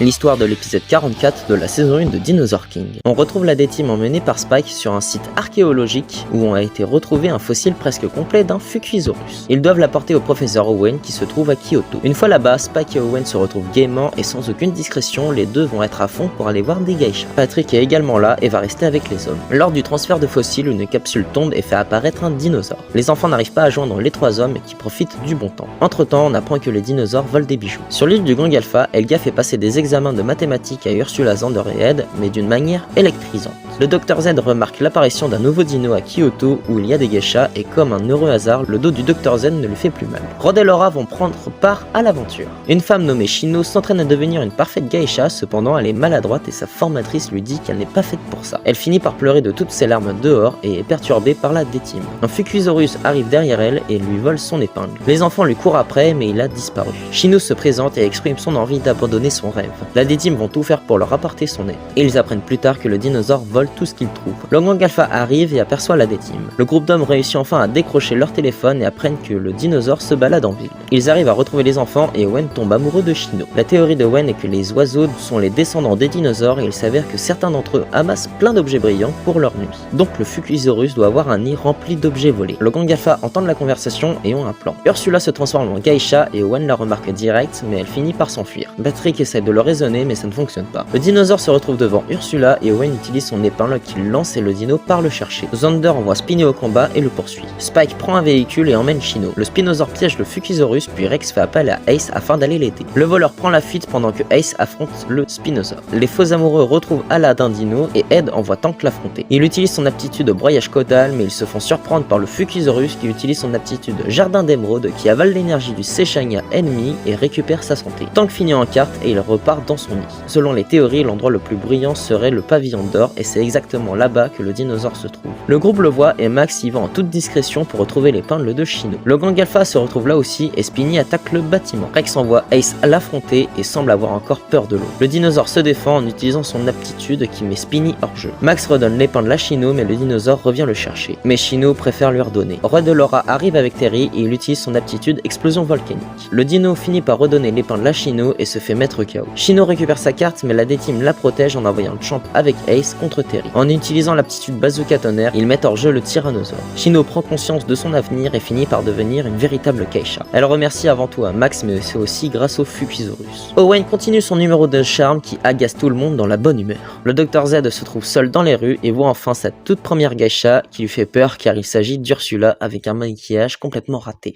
l'histoire de l'épisode 44 de la saison 1 de Dinosaur King. On retrouve la D-Team emmenée par Spike sur un site archéologique où a été retrouvé un fossile presque complet d'un Fukuisaurus. Ils doivent l'apporter au professeur Owen qui se trouve à Kyoto. Une fois là-bas, Spike et Owen se retrouvent gaiement et sans aucune discrétion, les deux vont être à fond pour aller voir des geishas. Patrick est également là et va rester avec les hommes. Lors du transfert de fossiles, une capsule tombe et fait apparaître un dinosaure. Les enfants n'arrivent pas à joindre les trois hommes qui profitent du bon temps. Entre temps, on apprend que les dinosaures volent des bijoux. Sur l'île du Gang Alpha, Helga fait passer des examens de mathématiques à Ursula, Xander et Ed, mais d'une manière électrisante. Le Dr Z remarque l'apparition d'un nouveau dino à Kyoto où il y a des geishas et comme un heureux hasard, le dos du Dr Z ne lui fait plus mal. Rod et Laura vont prendre part à l'aventure. Une femme nommée Shino s'entraîne à devenir une parfaite geisha, cependant elle est maladroite et sa formatrice lui dit qu'elle n'est pas faite pour ça. Elle finit par pleurer de toutes ses larmes dehors et est perturbée par la D-Team. Un Fukuisaurus arrive derrière elle et lui vole son épingle. Les enfants lui courent après mais il a disparu. Shino se présente et exprime son envie d'abandonner son rêve. La D-Team vont tout faire pour leur apporter son aide. Et ils apprennent plus tard que le dinosaure vole tout ce qu'il trouve. Le Gang Alpha arrive et aperçoit la D-Team. Le groupe d'hommes réussit enfin à décrocher leur téléphone et apprennent que le dinosaure se balade en ville. Ils arrivent à retrouver les enfants et Owen tombe amoureux de Shino. La théorie de Owen est que les oiseaux sont les descendants des dinosaures et il s'avère que certains d'entre eux amassent plein d'objets brillants pour leur nuit. Donc le Fukuisaurus doit avoir un nid rempli d'objets volés. Le Gang Alpha entend la conversation et ont un plan. Ursula se transforme en geisha et Owen la remarque direct mais elle finit par s'enfuir. Patrick essaie de le raisonner mais ça ne fonctionne pas. Le dinosaure se retrouve devant Ursula et Owen utilise son épingle qu'il lance et le dino part le chercher. Xander envoie Spiny au combat et le poursuit. Spike prend un véhicule et emmène Shino. Le Spinosaure piège le Fukuisaurus puis Rex fait appel à Ace afin d'aller l'aider. Le voleur prend la fuite pendant que Ace affronte le Spinosaure. Les faux amoureux retrouvent Aladdin Dino et Ed envoie Tank l'affronter. Il utilise son aptitude au broyage caudal mais ils se font surprendre par le Fukuisaurus qui utilise son aptitude Jardin d'émeraude qui avale l'énergie du Sechania ennemi et récupère sa santé. Tank finit en carte et il repart dans son nid. Selon les théories, l'endroit le plus bruyant serait le pavillon d'or et c'est exactement là-bas que le dinosaure se trouve. Le groupe le voit et Max y va en toute discrétion pour retrouver l'épingle de Shino. Le Gang Alpha se retrouve là aussi et Spiny attaque le bâtiment. Rex envoie Ace à l'affronter et semble avoir encore peur de l'eau. Le dinosaure se défend en utilisant son aptitude qui met Spiny hors jeu. Max redonne l'épingle à Shino mais le dinosaure revient le chercher. Mais Shino préfère lui redonner. Rod de Laura arrive avec Terry et il utilise son aptitude explosion volcanique. Le dino finit par redonner l'épingle à Shino et se fait mettre KO. Shino récupère sa carte mais la D-Team la protège en envoyant le champ avec Ace contre Terry. En utilisant l'aptitude bazooka tonnerre, ils mettent hors jeu le tyrannosaure. Shino prend conscience de son avenir et finit par devenir une véritable geisha. Elle remercie avant tout à Max mais c'est aussi grâce au Fukuisaurus. Owen continue son numéro de charme qui agace tout le monde dans la bonne humeur. Le Dr Z se trouve seul dans les rues et voit enfin sa toute première geisha qui lui fait peur car il s'agit d'Ursula avec un maquillage complètement raté.